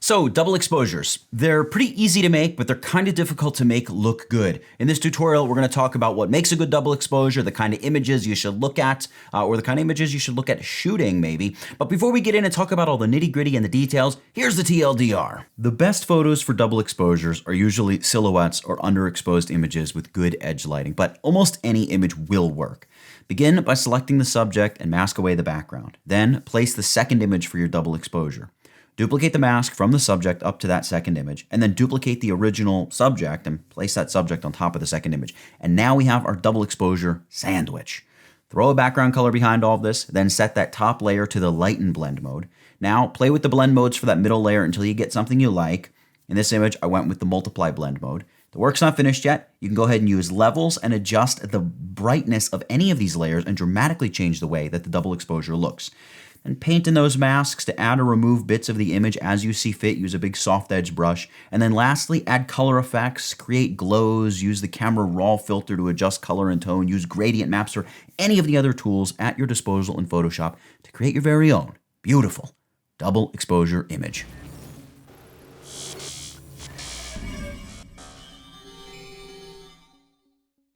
So double exposures, they're pretty easy to make, but they're kind of difficult to make look good. In this tutorial, we're going to talk about what makes a good double exposure, the kind of images you should look at, or the kind of images you should look at shooting maybe. But before we get in and talk about all the nitty gritty and the details, here's the TLDR. The best photos for double exposures are usually silhouettes or underexposed images with good edge lighting, but almost any image will work. Begin by selecting the subject and mask away the background. Then place the second image for your double exposure. Duplicate the mask from the subject up to that second image, and then duplicate the original subject and place that subject on top of the second image. And now we have our double exposure sandwich. Throw a background color behind all of this, then set that top layer to the lighten blend mode. Now play with the blend modes for that middle layer until you get something you like. In this image, I went with the multiply blend mode. The work's not finished yet. You can go ahead and use levels and adjust the brightness of any of these layers and dramatically change the way that the double exposure looks. And paint in those masks to add or remove bits of the image as you see fit. Use a big soft edge brush. And then lastly, add color effects, create glows, use the camera raw filter to adjust color and tone, use gradient maps or any of the other tools at your disposal in Photoshop to create your very own beautiful double exposure image.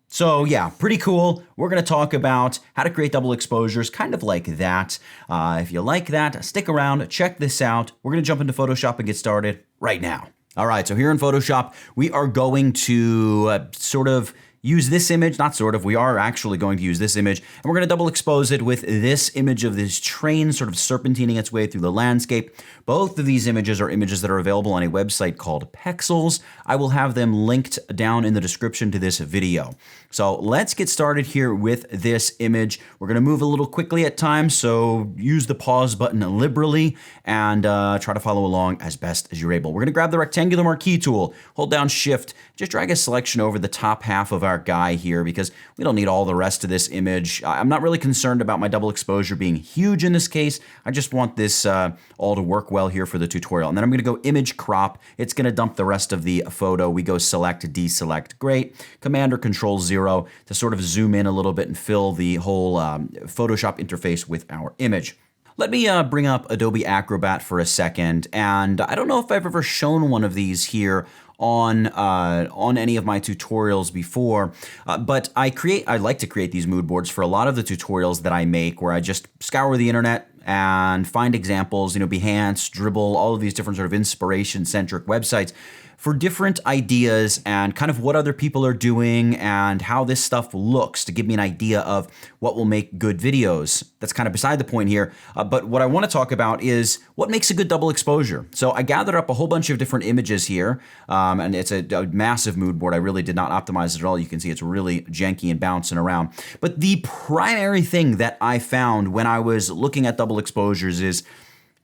So yeah, pretty cool. We're going to talk about how to create double exposures, kind of like that. If you like that, stick around, check this out. We're going to jump into Photoshop and get started right now. All right, so here in Photoshop, we are going to sort of use this image, we are actually going to use this image, and we're going to double expose it with this image of this train sort of serpentining its way through the landscape. Both of these images are images that are available on a website called Pexels. I will have them linked down in the description to this video. So let's get started here with this image. We're going to move a little quickly at times, so use the pause button liberally and try to follow along as best as you're able. We're going to grab the rectangular marquee tool, hold down Shift, just drag a selection over the top half of our guy here because we don't need all the rest of this image. I'm not really concerned about my double exposure being huge in this case. I just want this all to work well here for the tutorial. And then I'm going to go image crop. It's going to dump the rest of the photo. We go select, deselect, great. Command or Control 0 to sort of zoom in a little bit and fill the whole Photoshop interface with our image. Let me bring up Adobe Acrobat for a second, and I don't know if I've ever shown one of these here on any of my tutorials before, but I like to create these mood boards for a lot of the tutorials that I make, where I just scour the internet and find examples, Behance, Dribbble, all of these different sort of inspiration-centric websites for different ideas and kind of what other people are doing and how this stuff looks to give me an idea of what will make good videos. That's kind of beside the point here. But what I want to talk about is what makes a good double exposure. So I gathered up a whole bunch of different images here, and it's a massive mood board. I really did not optimize it at all. You can see it's really janky and bouncing around. But the primary thing that I found when I was looking at double exposures is,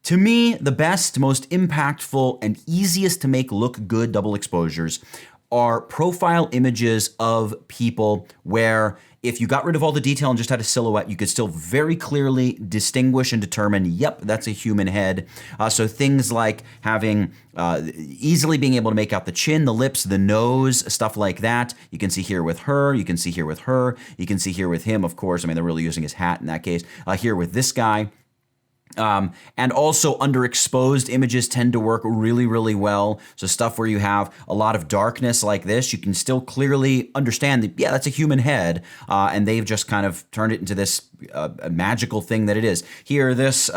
to me, the best, most impactful, and easiest to make look good double exposures are profile images of people where if you got rid of all the detail and just had a silhouette, you could still very clearly distinguish and determine, yep, that's a human head. So things like having easily being able to make out the chin, the lips, the nose, stuff like that. You can see here with her, you can see here with her, you can see here with him, of course. I mean, they're really using his hat in that case. Here with this guy. And also underexposed images tend to work really, really well. So stuff where you have a lot of darkness like this, you can still clearly understand that, yeah, that's a human head. And they've just kind of turned it into this magical thing that it is. Here, this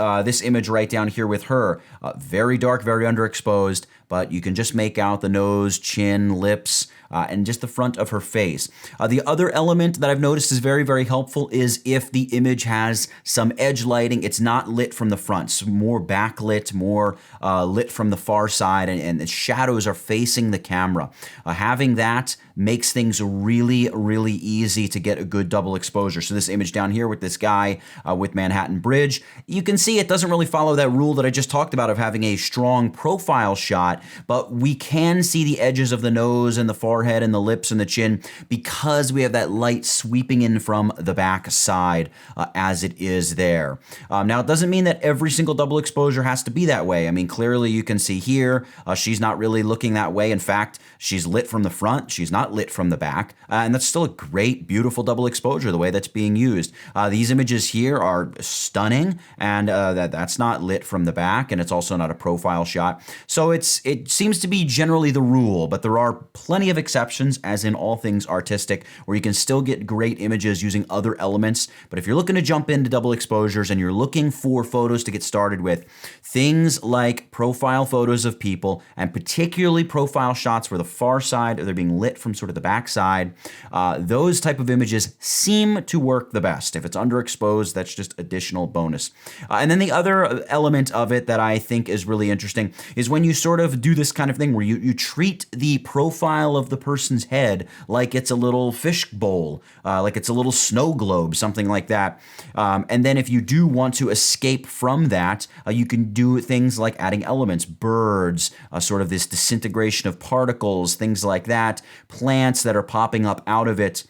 image right down here with her, very dark, very underexposed, but you can just make out the nose, chin, lips, and just the front of her face. The other element that I've noticed is very, very helpful is if the image has some edge lighting, it's not lit from the front, so more backlit, more lit from the far side, and the shadows are facing the camera. Having that makes things really, really easy to get a good double exposure. So this image down here with this guy with Manhattan Bridge, you can see it doesn't really follow that rule that I just talked about of having a strong profile shot, but we can see the edges of the nose and the forehead and the lips and the chin because we have that light sweeping in from the back side as it is there. Now, it doesn't mean that every single double exposure has to be that way. I mean, clearly you can see here, she's not really looking that way. In fact, she's lit from the front. She's not lit from the back. And that's still a great, beautiful double exposure, the way that's being used. These images here are stunning, and that's not lit from the back, and it's also not a profile shot. So it seems to be generally the rule, but there are plenty of exceptions, as in all things artistic, where you can still get great images using other elements. But if you're looking to jump into double exposures and you're looking for photos to get started with, things like profile photos of people, and particularly profile shots where the far side, they're being lit from sort of the back side, those type of images seem to work the best. If it's underexposed, that's just additional bonus. And then the other element of it that I think is really interesting is when you sort of do this kind of thing where you treat the profile of the person's head like it's a little fish bowl, like it's a little snow globe, something like that. And then if you do want to escape from that, you can do things like adding elements, birds, sort of this disintegration of particles, things like that, plants that are popping up out of it.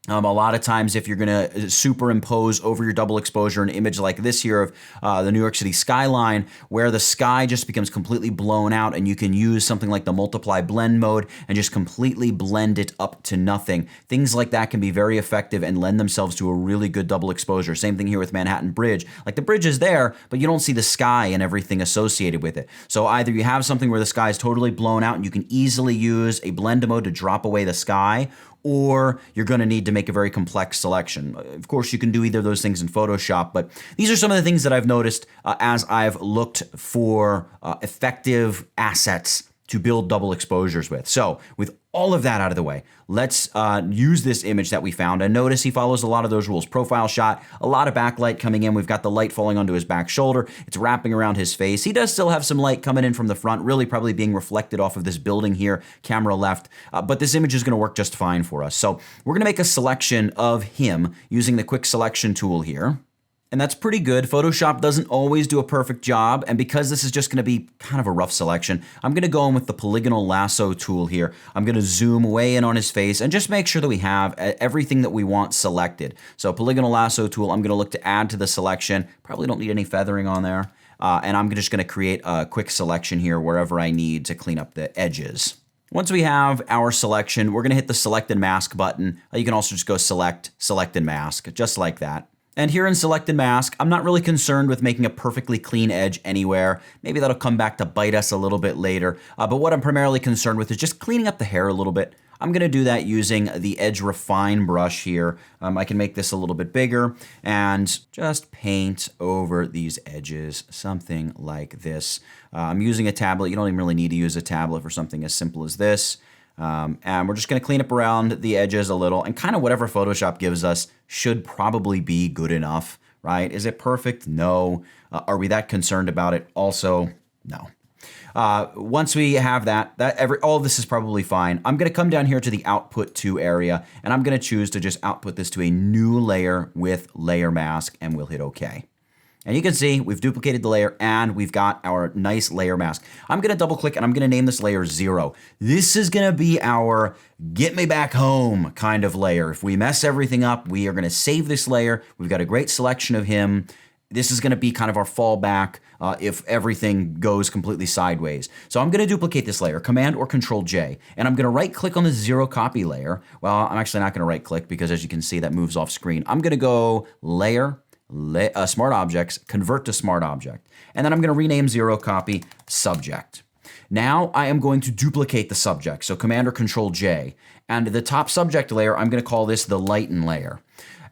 A lot of times if you're going to superimpose over your double exposure an image like this here of the New York City skyline, where the sky just becomes completely blown out, and you can use something like the multiply blend mode and just completely blend it up to nothing. Things like that can be very effective and lend themselves to a really good double exposure. Same thing here with Manhattan Bridge. Like, the bridge is there, but you don't see the sky and everything associated with it. So either you have something where the sky is totally blown out and you can easily use a blend mode to drop away the sky, or you're going to need to make a very complex selection. Of course, you can do either of those things in Photoshop, but these are some of the things that I've noticed as I've looked for effective assets to build double exposures with. So with all of that out of the way, let's use this image that we found. And notice he follows a lot of those rules. Profile shot, a lot of backlight coming in. We've got the light falling onto his back shoulder. It's wrapping around his face. He does still have some light coming in from the front, really probably being reflected off of this building here, camera left. But this image is going to work just fine for us. So we're going to make a selection of him using the quick selection tool here. And that's pretty good. Photoshop doesn't always do a perfect job, and because this is just going to be kind of a rough selection, I'm going to go in with the polygonal lasso tool here. I'm going to zoom way in on his face and just make sure that we have everything that we want selected. So polygonal lasso tool, I'm going to look to add to the selection. Probably don't need any feathering on there. And I'm just going to create a quick selection here wherever I need to clean up the edges. Once we have our selection, we're going to hit the select and mask button. You can also just go select, select and mask, just like that. And here in Select and Mask, I'm not really concerned with making a perfectly clean edge anywhere. Maybe that'll come back to bite us a little bit later. But what I'm primarily concerned with is just cleaning up the hair a little bit. I'm going to do that using the Edge Refine brush here. I can make this a little bit bigger and just paint over these edges, something like this. I'm using a tablet. You don't even really need to use a tablet for something as simple as this. And we're just going to clean up around the edges a little, and kind of whatever Photoshop gives us should probably be good enough, right? Is it perfect? No. Are we that concerned about it? Also, no. Once we have all of this is probably fine. I'm going to come down here to the output to area, and I'm going to choose to just output this to a new layer with layer mask, and we'll hit OK. And you can see we've duplicated the layer and we've got our nice layer mask. I'm going to double click and I'm going to name this layer 0. This is going to be our get me back home kind of layer. If we mess everything up, we are going to save this layer. We've got a great selection of him. This is going to be kind of our fallback if everything goes completely sideways. So I'm going to duplicate this layer, Command or Control J, and I'm going to right click on the 0 copy layer. Well, I'm actually not going to right click because as you can see that moves off screen. I'm going to go Layer, Smart Objects, Convert to Smart Object. And then I'm going to rename 0 copy Subject. Now I am going to duplicate the subject, so Command or Control J. And the top subject layer, I'm going to call this the Lighten layer.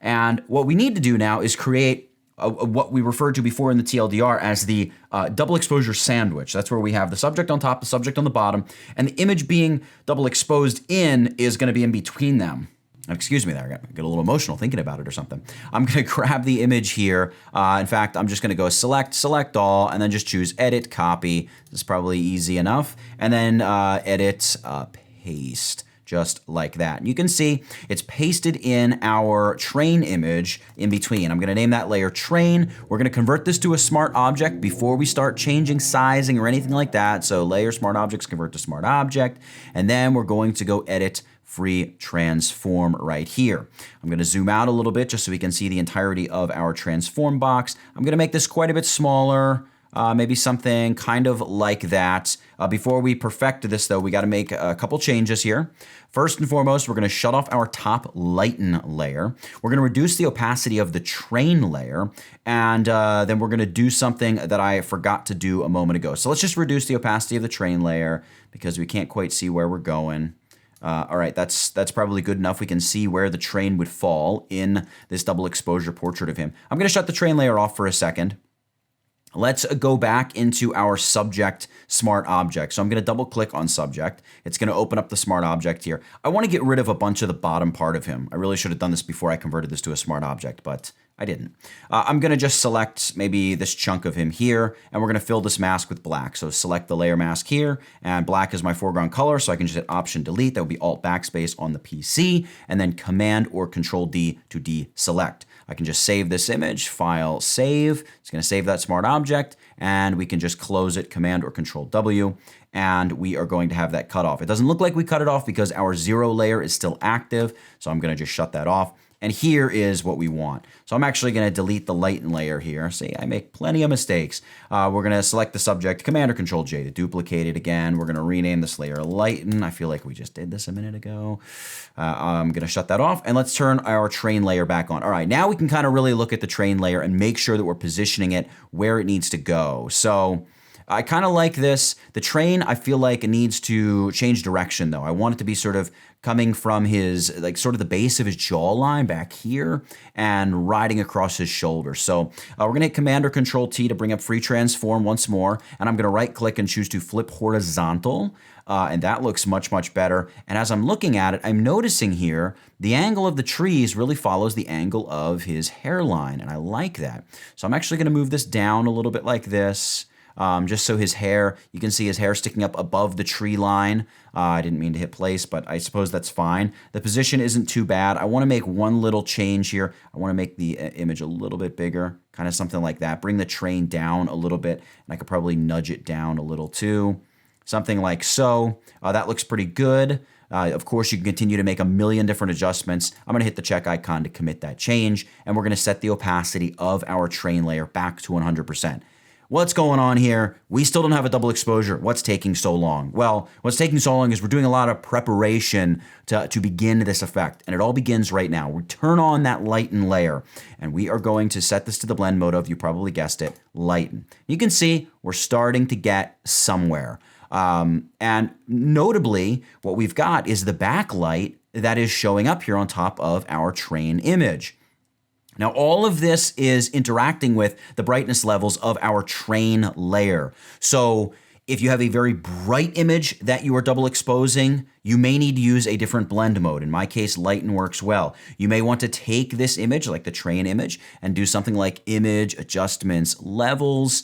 And what we need to do now is create what we referred to before in the TLDR as the double exposure sandwich. That's where we have the subject on top, the subject on the bottom, and the image being double exposed in is going to be in between them. Excuse me there, I get a little emotional thinking about it or something. I'm going to grab the image here. In fact, I'm just going to go select all, and then just choose Edit, Copy. This is probably easy enough. And then Edit, Paste. just like that. And you can see it's pasted in our train image in between. I'm going to name that layer train. We're going to convert this to a smart object before we start changing sizing or anything like that. So layer smart objects, convert to smart object. And then we're going to go edit free transform right here. I'm going to zoom out a little bit just so we can see the entirety of our transform box. I'm going to make this quite a bit smaller. Maybe something kind of like that. Before we perfect this though, we got to make a couple changes here. First and foremost, we're going to shut off our top lighten layer. We're going to reduce the opacity of the train layer. And then we're going to do something that I forgot to do a moment ago. So let's just reduce the opacity of the train layer because we can't quite see where we're going. All right, that's probably good enough. We can see where the train would fall in this double exposure portrait of him. I'm going to shut the train layer off for a second. Let's go back into our subject smart object. So I'm going to double click on subject. It's going to open up the smart object here. I want to get rid of a bunch of the bottom part of him. I really should have done this before I converted this to a smart object, but I didn't. I'm going to just select maybe this chunk of him here, and we're going to fill this mask with black. So select the layer mask here, and black is my foreground color, so I can just hit Option Delete. That would be Alt Backspace on the PC, and then Command or Control D to deselect. I can just save this image, File, Save. It's going to save that smart object, and we can just close it, Command or Control W, and we are going to have that cut off. It doesn't look like we cut it off because our 0 layer is still active, so I'm going to just shut that off. And here is what we want. So I'm actually going to delete the lighten layer here. See, I make plenty of mistakes. We're going to select the subject, Command or Control J to duplicate it again. We're going to rename this layer lighten. I feel like we just did this a minute ago. I'm going to shut that off, and let's turn our train layer back on. All right, now we can kind of really look at the train layer and make sure that we're positioning it where it needs to go. So I kind of like this. The train, I feel like it needs to change direction though. I want it to be sort of coming from his, like sort of the base of his jawline back here and riding across his shoulder. So we're going to hit Command or Control T to bring up free transform once more. And I'm going to right click and choose to flip horizontal. And that looks much, much better. And as I'm looking at it, I'm noticing here the angle of the trees really follows the angle of his hairline. And I like that. So I'm actually going to move this down a little bit like this. Just so his hair, you can see his hair sticking up above the tree line. I didn't mean to hit place, but I suppose that's fine. The position isn't too bad. I want to make one little change here. I want to make the image a little bit bigger, kind of something like that. Bring the train down a little bit, and I could probably nudge it down a little too. Something like so. That looks pretty good. Of course, you can continue to make a million different adjustments. I'm going to hit the check icon to commit that change, and we're going to set the opacity of our train layer back to 100%. What's going on here? We still don't have a double exposure. What's taking so long? Well, what's taking so long is we're doing a lot of preparation to begin this effect, and it all begins right now. We turn on that lighten layer, and we are going to set this to the blend mode of, you probably guessed it, lighten. You can see we're starting to get somewhere. And notably, what we've got is the backlight that is showing up here on top of our train image. Now, all of this is interacting with the brightness levels of our train layer. So if you have a very bright image that you are double exposing, you may need to use a different blend mode. In my case, lighten works well. You may want to take this image, like the train image, and do something like image adjustments levels.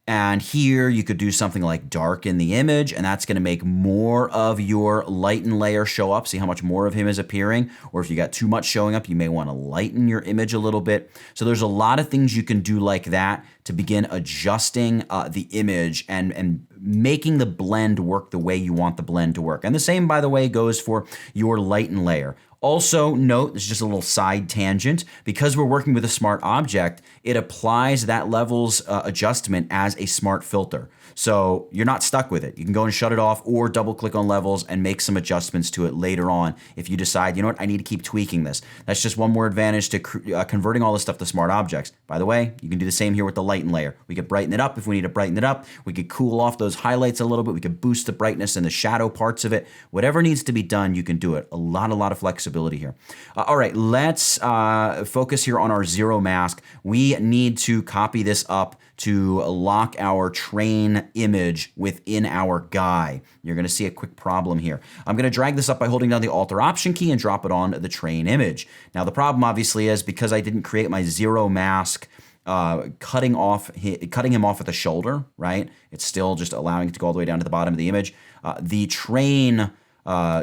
And here you could do something like darken the image, and that's going to make more of your lighten layer show up. See how much more of him is appearing? Or if you got too much showing up, you may want to lighten your image a little bit. So there's a lot of things you can do like that to begin adjusting the image and making the blend work the way you want the blend to work. And the same, by the way, goes for your lighten layer. Also note, this is just a little side tangent, because we're working with a smart object, it applies that levels adjustment as a smart filter. So you're not stuck with it. You can go and shut it off or double click on levels and make some adjustments to it later on if you decide, you know what, I need to keep tweaking this. That's just one more advantage to converting all this stuff to smart objects. By the way, you can do the same here with the lighten layer. We could brighten it up if we need to brighten it up. We could cool off those highlights a little bit. We could boost the brightness and the shadow parts of it. Whatever needs to be done, you can do it. A lot of flexibility here. All right, let's focus here on our zero mask. We need to copy this up to lock our train image within our guy. You're going to see a quick problem here. I'm going to drag this up by holding down the Alt or Option key and drop it on the train image. Now the problem obviously is because I didn't create my zero mask cutting him off at the shoulder, right? It's still just allowing it to go all the way down to the bottom of the image. The train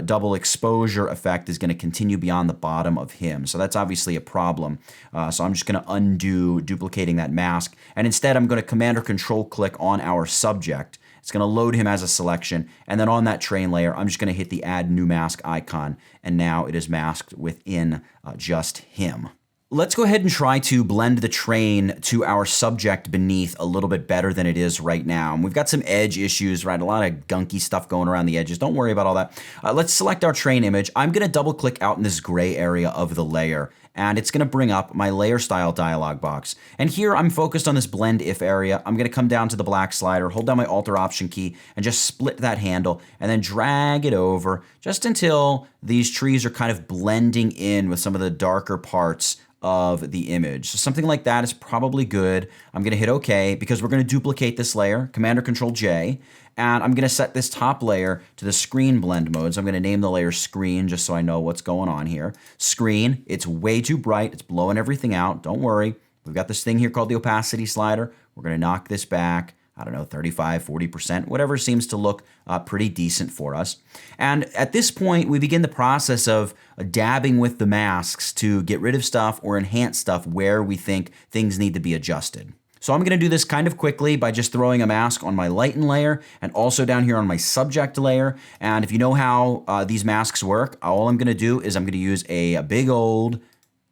double exposure effect is going to continue beyond the bottom of him. So that's obviously a problem. So I'm just going to undo duplicating that mask. And instead, I'm going to Command or Control click on our subject. It's going to load him as a selection. And then on that train layer, I'm just going to hit the Add New Mask icon. And now it is masked within just him. Let's go ahead and try to blend the train to our subject beneath a little bit better than it is right now. And we've got some edge issues, right? A lot of gunky stuff going around the edges. Don't worry about all that. Let's select our train image. I'm going to double click out in this gray area of the layer, and it's going to bring up my layer style dialog box. And here I'm focused on this blend if area. I'm going to come down to the black slider, hold down my Alt or Option key, and just split that handle, and then drag it over just until these trees are kind of blending in with some of the darker parts of the image. So something like that is probably good. I'm going to hit OK because we're going to duplicate this layer, Command or Control J, and I'm going to set this top layer to the screen blend mode. So I'm going to name the layer Screen just so I know what's going on here. Screen, it's way too bright. It's blowing everything out. Don't worry. We've got this thing here called the opacity slider. We're going to knock this back. I don't know, 35, 40%, whatever seems to look pretty decent for us. And at this point, we begin the process of dabbing with the masks to get rid of stuff or enhance stuff where we think things need to be adjusted. So I'm going to do this kind of quickly by just throwing a mask on my lighten layer and also down here on my subject layer. And if you know how these masks work, all I'm going to do is I'm going to use a big old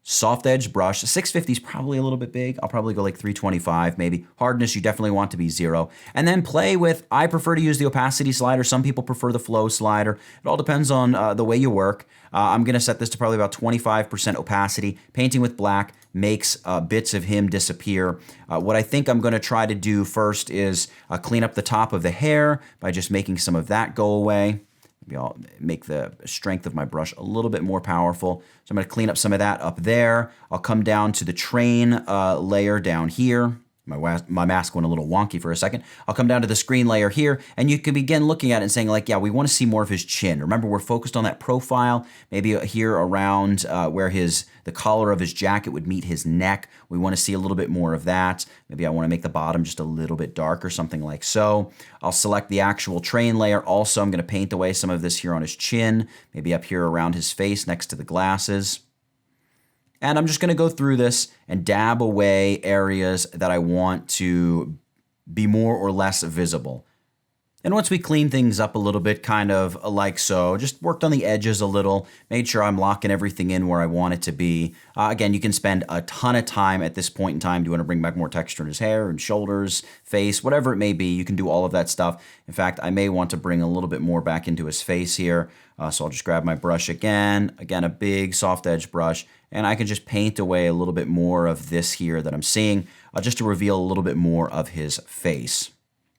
soft edge brush. 650 is probably a little bit big. I'll probably go like 325 maybe. Hardness, you definitely want to be 0. And then play with, I prefer to use the opacity slider. Some people prefer the flow slider. It all depends on the way you work. I'm going to set this to probably about 25% opacity. Painting with black makes bits of him disappear. What I think I'm going to try to do first is clean up the top of the hair by just making some of that go away. Maybe I'll make the strength of my brush a little bit more powerful. So I'm going to clean up some of that up there. I'll come down to the train layer down here. My mask went a little wonky for a second. I'll come down to the screen layer here, and you can begin looking at it and saying like, yeah, we want to see more of his chin. Remember, we're focused on that profile, maybe here around where the collar of his jacket would meet his neck. We want to see a little bit more of that. Maybe I want to make the bottom just a little bit darker, something like so. I'll select the actual train layer. Also, I'm going to paint away some of this here on his chin, maybe up here around his face next to the glasses. And I'm just going to go through this and dab away areas that I want to be more or less visible. And once we clean things up a little bit, kind of like so, just worked on the edges a little, made sure I'm locking everything in where I want it to be. Again, you can spend a ton of time at this point in time. Do you want to bring back more texture in his hair and shoulders, face, whatever it may be, you can do all of that stuff. In fact, I may want to bring a little bit more back into his face here. So I'll just grab my brush again, a big soft edge brush, and I can just paint away a little bit more of this here that I'm seeing, just to reveal a little bit more of his face.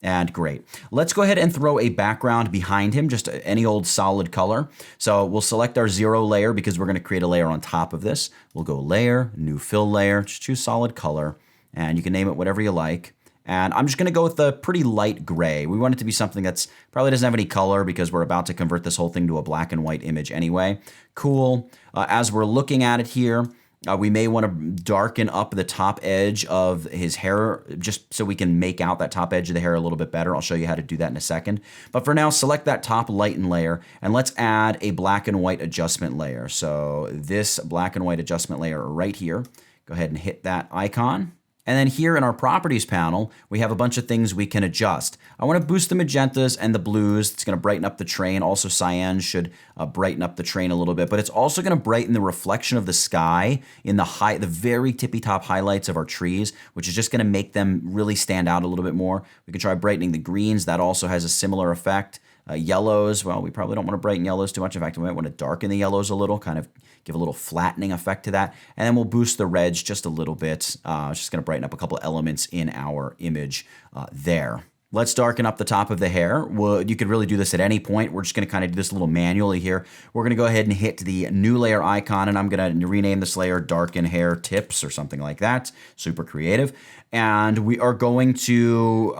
And great. Let's go ahead and throw a background behind him, just any old solid color. So we'll select our 0 layer because we're going to create a layer on top of this. We'll go Layer, New Fill Layer, just choose solid color, and you can name it whatever you like. And I'm just going to go with a pretty light gray. We want it to be something that's probably doesn't have any color because we're about to convert this whole thing to a black and white image anyway. Cool. As we're looking at it here, we may want to darken up the top edge of his hair just so we can make out that top edge of the hair a little bit better. I'll show you how to do that in a second. But for now, select that top lighten layer and let's add a black and white adjustment layer. So this black and white adjustment layer right here, go ahead and hit that icon. And then here in our properties panel, we have a bunch of things we can adjust. I want to boost the magentas and the blues. It's going to brighten up the train. Also, cyan should brighten up the train a little bit, but it's also going to brighten the reflection of the sky in the very tippy top highlights of our trees, which is just going to make them really stand out a little bit more. We can try brightening the greens. That also has a similar effect. Yellows, well, we probably don't want to brighten yellows too much. In fact, we might want to darken the yellows a little, kind of give a little flattening effect to that. And then we'll boost the reds just a little bit. It's just going to brighten up a couple elements in our image there. Let's darken up the top of the hair. You could really do this at any point. We're just going to kind of do this a little manually here. We're going to go ahead and hit the new layer icon, and I'm going to rename this layer Darken Hair Tips or something like that. Super creative. And we are going to,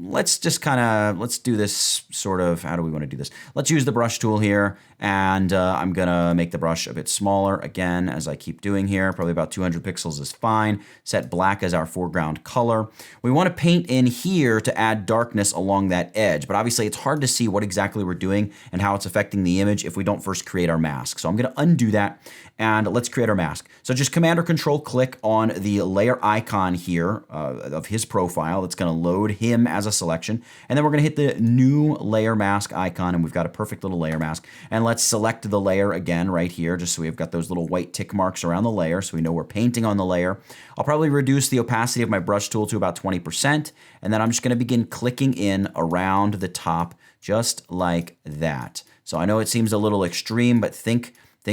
let's do this sort of, how do we want to do this? Let's use the brush tool here, and I'm going to make the brush a bit smaller again, as I keep doing here. Probably about 200 pixels is fine. Set black as our foreground color. We want to paint in here to add darkness along that edge, but obviously it's hard to see what exactly we're doing and how it's affecting the image if we don't first create our mask. So I'm going to undo that, and let's create our mask. So just Command or Control click on the layer icon here of his profile. That's going to load him as a selection. And then we're going to hit the new layer mask icon, and we've got a perfect little layer mask. And let's select the layer again right here, just so we've got those little white tick marks around the layer so we know we're painting on the layer. I'll probably reduce the opacity of my brush tool to about 20%. And then I'm just going to begin clicking in around the top just like that. So I know it seems a little extreme, but think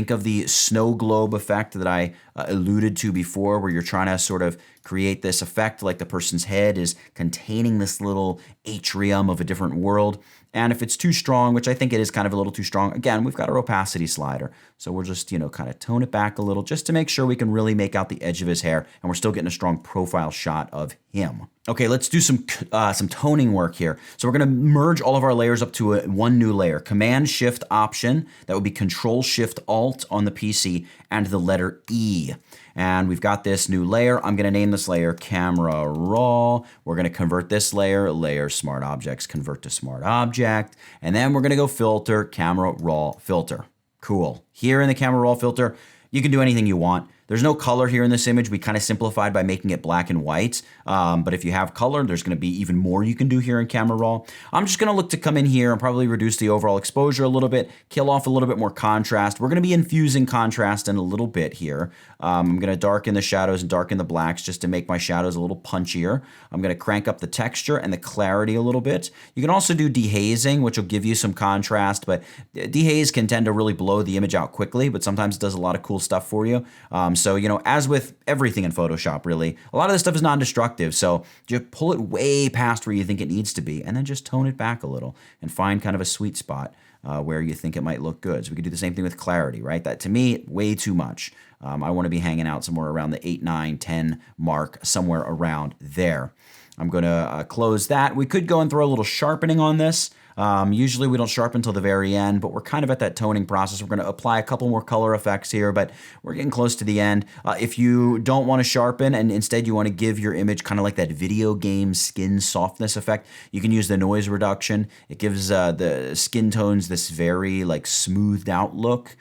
of the snow globe effect that I alluded to before, where you're trying to sort of create this effect like the person's head is containing this little atrium of a different world. And if it's too strong, which I think it is kind of a little too strong, again, we've got our opacity slider. So we'll just, kind of tone it back a little just to make sure we can really make out the edge of his hair, and we're still getting a strong profile shot of him. Okay, let's do some toning work here. So we're going to merge all of our layers up to one new layer. Command-Shift-Option, that would be Control-Shift-Alt on the PC, and the letter E. And we've got this new layer. I'm going to name this layer Camera Raw. We're going to convert this layer Smart Objects, convert to Smart Object. And then we're going to go Filter, Camera Raw Filter. Cool. Here in the Camera Raw Filter, you can do anything you want. There's no color here in this image. We kind of simplified by making it black and white. But if you have color, there's going to be even more you can do here in Camera Raw. I'm just going to look to come in here and probably reduce the overall exposure a little bit, kill off a little bit more contrast. We're going to be infusing contrast in a little bit here. I'm going to darken the shadows and darken the blacks just to make my shadows a little punchier. I'm going to crank up the texture and the clarity a little bit. You can also do dehazing, which will give you some contrast, but dehaze can tend to really blow the image out quickly, but sometimes it does a lot of cool stuff for you. So, as with everything in Photoshop, really, a lot of this stuff is non-destructive. So just pull it way past where you think it needs to be, and then just tone it back a little and find kind of a sweet spot where you think it might look good. So we could do the same thing with clarity, right? That to me, way too much. I want to be hanging out somewhere around the 8, 9, 10 mark, somewhere around there. I'm going to close that. We could go and throw a little sharpening on this. Usually we don't sharpen until the very end, but we're kind of at that toning process. We're going to apply a couple more color effects here, but we're getting close to the end. If you don't want to sharpen and instead you want to give your image kind of like that video game skin softness effect, you can use the noise reduction. It gives the skin tones this very like smoothed out look,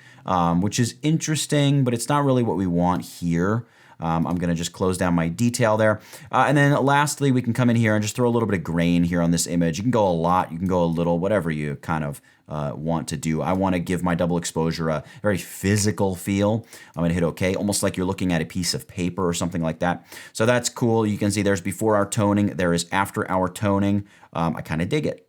which is interesting, but it's not really what we want here. I'm going to just close down my detail there. And then lastly, we can come in here and just throw a little bit of grain here on this image. You can go a lot, you can go a little, whatever you kind of want to do. I want to give my double exposure a very physical feel. I'm going to hit OK, almost like you're looking at a piece of paper or something like that. So that's cool. You can see there's before our toning, there is after our toning. I kind of dig it.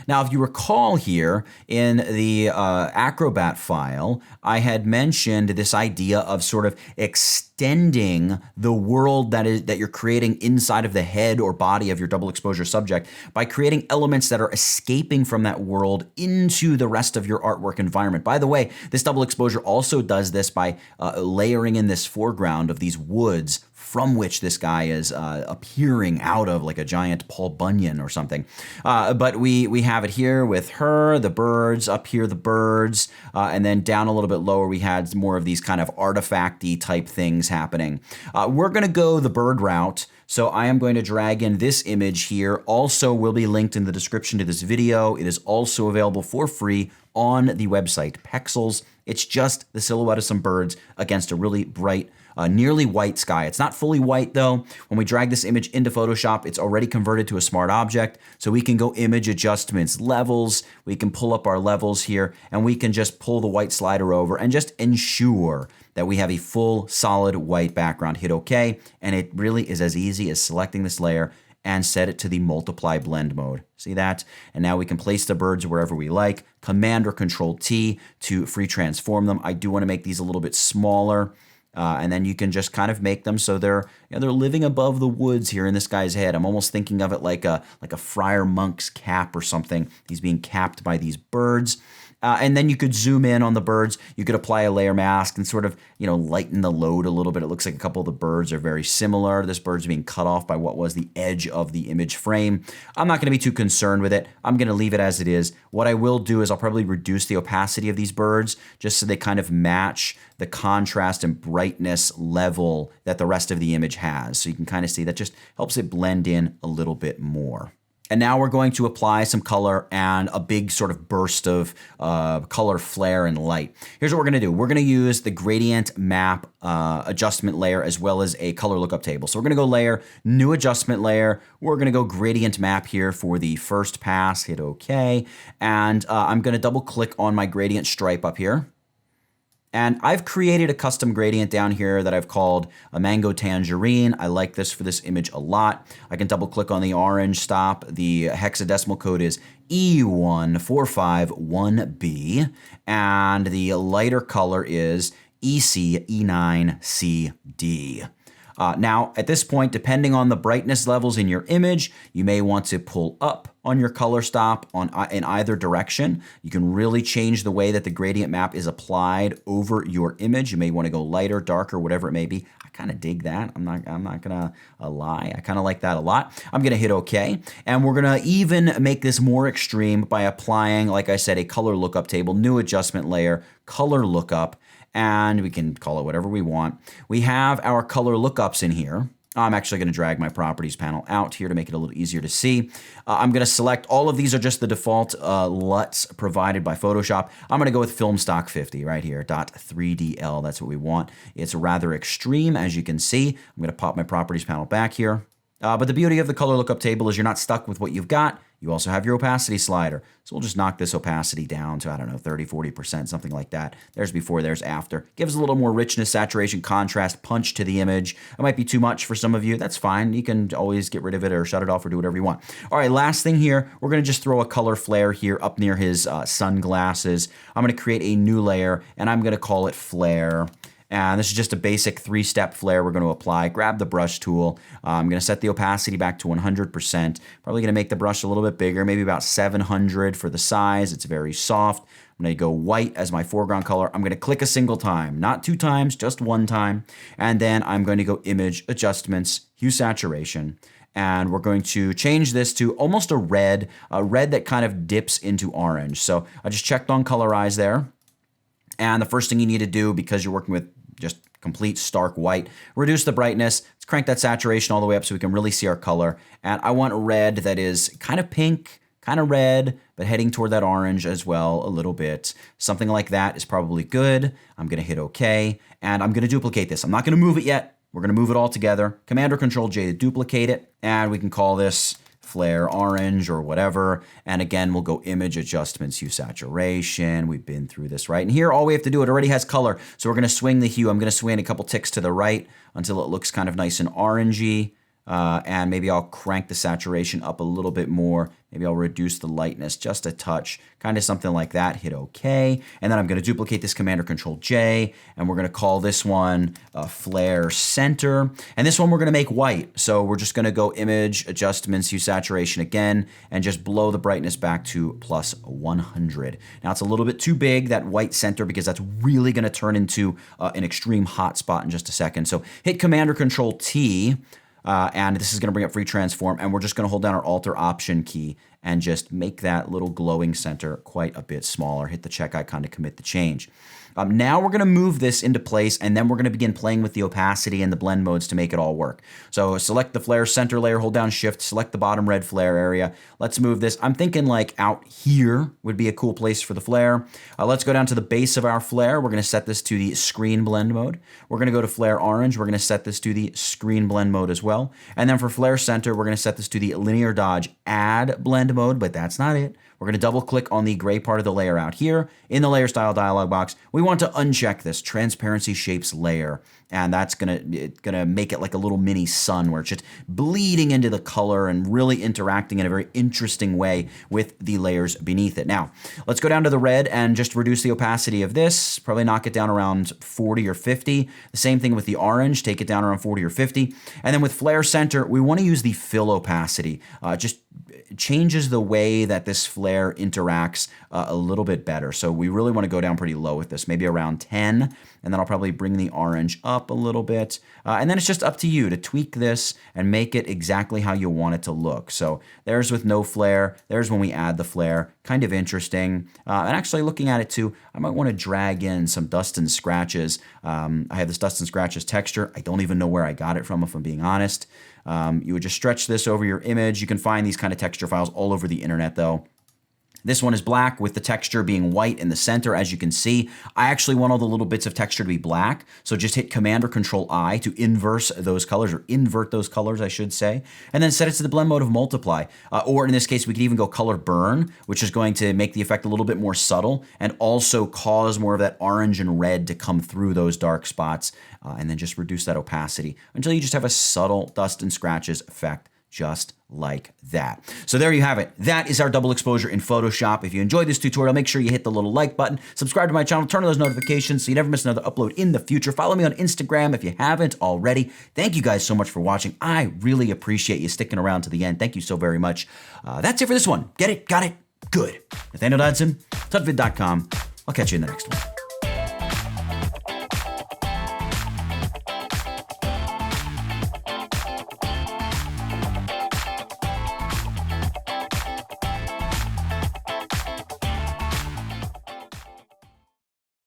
Now, if you recall here in the Acrobat file, I had mentioned this idea of sort of extending the world that you're creating inside of the head or body of your double exposure subject by creating elements that are escaping from that world into the rest of your artwork environment. By the way, this double exposure also does this by layering in this foreground of these woods from which this guy is appearing out of, like a giant Paul Bunyan or something. But we have it here with her, the birds, up here the birds, and then down a little bit lower we had more of these kind of artifact-y type things happening. We're going to go the bird route, so I am going to drag in this image here. Also will be linked in the description to this video. It is also available for free on the website Pexels. It's just the silhouette of some birds against a really bright, nearly white sky. It's not fully white though. When we drag this image into Photoshop, it's already converted to a smart object. So we can go image adjustments, levels. We can pull up our levels here and we can just pull the white slider over and just ensure that we have a full solid white background. Hit OK. And it really is as easy as selecting this layer and set it to the multiply blend mode. See that? And now we can place the birds wherever we like. Command or Control T to free transform them. I do want to make these a little bit smaller. And then you can just kind of make them so they're living above the woods here in this guy's head. I'm almost thinking of it like a friar monk's cap or something. He's being capped by these birds. And then you could zoom in on the birds. You could apply a layer mask and sort of, lighten the load a little bit. It looks like a couple of the birds are very similar. This bird's being cut off by what was the edge of the image frame. I'm not going to be too concerned with it. I'm going to leave it as it is. What I will do is I'll probably reduce the opacity of these birds just so they kind of match the contrast and brightness level that the rest of the image has. So you can kind of see that just helps it blend in a little bit more. And now we're going to apply some color and a big sort of burst of color flare and light. Here's what we're going to do. We're going to use the gradient map adjustment layer as well as a color lookup table. So we're going to go layer, new adjustment layer. We're going to go gradient map here for the first pass, hit OK. And I'm going to double click on my gradient stripe up here. And I've created a custom gradient down here that I've called a mango tangerine. I like this for this image a lot. I can double click on the orange stop. The hexadecimal code is E1451B. And the lighter color is EC E9CD. Now, at this point, depending on the brightness levels in your image, you may want to pull up on your color stop in either direction. You can really change the way that the gradient map is applied over your image. You may want to go lighter, darker, whatever it may be. I kind of dig that. I'm not gonna lie. I kind of like that a lot. I'm gonna hit OK, and we're gonna even make this more extreme by applying, like I said, a color lookup table, new adjustment layer, color lookup. And we can call it whatever we want. We have our color lookups in here. I'm actually going to drag my properties panel out here to make it a little easier to see. I'm going to select, all of these are just the default LUTs provided by Photoshop. I'm going to go with film stock 50 right here, .3DL. That's what we want. It's rather extreme, as you can see. I'm going to pop my properties panel back here. But the beauty of the color lookup table is you're not stuck with what you've got. You also have your opacity slider. So we'll just knock this opacity down to, 30, 40%, something like that. There's before, there's after. Gives a little more richness, saturation, contrast, punch to the image. It might be too much for some of you. That's fine. You can always get rid of it or shut it off or do whatever you want. All right, last thing here, we're going to just throw a color flare here up near his sunglasses. I'm going to create a new layer, and I'm going to call it flare. And this is just a basic 3-step flare we're going to apply. Grab the brush tool. I'm going to set the opacity back to 100%. Probably going to make the brush a little bit bigger, maybe about 700 for the size. It's very soft. I'm going to go white as my foreground color. I'm going to click a single time, not 2 times, just 1 time. And then I'm going to go image adjustments, hue saturation. And we're going to change this to almost a red that kind of dips into orange. So I just checked on colorize there. And the first thing you need to do, because you're working with just complete stark white, reduce the brightness. Let's crank that saturation all the way up so we can really see our color. And I want red that is kind of pink, kind of red, but heading toward that orange as well a little bit. Something like that is probably good. I'm going to hit OK, and I'm going to duplicate this. I'm not going to move it yet. We're going to move it all together. Command or Control J to duplicate it, and we can call this flare orange or whatever. And again, we'll go image adjustments, hue saturation. We've been through this, right? And here, all we have to do, it already has color. So we're going to swing the hue. I'm going to swing a couple ticks to the right until it looks kind of nice and orangey. And maybe I'll crank the saturation up a little bit more. Maybe I'll reduce the lightness just a touch, kind of something like that. Hit OK. And then I'm going to duplicate this Command or Control J, and we're going to call this one Flare Center. And this one we're going to make white. So we're just going to go Image, Adjustments, Hue Saturation again, and just blow the brightness back to plus 100. Now it's a little bit too big, that white center, because that's really going to turn into an extreme hot spot in just a second. So hit Command or Control T. And this is going to bring up free transform, and we're just going to hold down our Alt or Option key and just make that little glowing center quite a bit smaller. Hit the check icon to commit the change. Now we're going to move this into place, and then we're going to begin playing with the opacity and the blend modes to make it all work. So select the flare center layer, hold down Shift, select the bottom red flare area. Let's move this. I'm thinking like out here would be a cool place for the flare. Let's go down to the base of our flare. We're going to set this to the screen blend mode. We're going to go to flare orange. We're going to set this to the screen blend mode as well. And then for flare center, we're going to set this to the linear dodge add blend mode, but that's not it. We're going to double click on the gray part of the layer out here. In the layer style dialog box, we want to uncheck this transparency shapes layer. And that's gonna make it like a little mini sun where it's just bleeding into the color and really interacting in a very interesting way with the layers beneath it. Now, let's go down to the red and just reduce the opacity of this, probably knock it down around 40 or 50. The same thing with the orange, take it down around 40 or 50. And then with flare center, we wanna use the fill opacity. Just changes the way that this flare interacts a little bit better. So we really want to go down pretty low with this, maybe around 10, and then I'll probably bring the orange up a little bit. And then it's just up to you to tweak this and make it exactly how you want it to look. So there's with no flare, there's when we add the flare, kind of interesting. And actually looking at it too, I might want to drag in some dust and scratches. I have this dust and scratches texture. I don't even know where I got it from, if I'm being honest. You would just stretch this over your image. You can find these kind of texture files all over the internet though. This one is black with the texture being white in the center, as you can see. I actually want all the little bits of texture to be black, so just hit Command or Control I to inverse those colors, or invert those colors, I should say, and then set it to the blend mode of multiply. Or in this case, we could even go color burn, which is going to make the effect a little bit more subtle and also cause more of that orange and red to come through those dark spots, and then just reduce that opacity until you just have a subtle dust and scratches effect, just like that. So there you have it. That is our double exposure in Photoshop. If you enjoyed this tutorial, make sure you hit the little like button, subscribe to my channel, turn on those notifications so you never miss another upload in the future. Follow me on Instagram if you haven't already. Thank you guys so much for watching. I really appreciate you sticking around to the end. Thank you so very much. That's it for this one. Get it? Got it? Good. Nathaniel Dodson, tutvid.com. I'll catch you in the next one.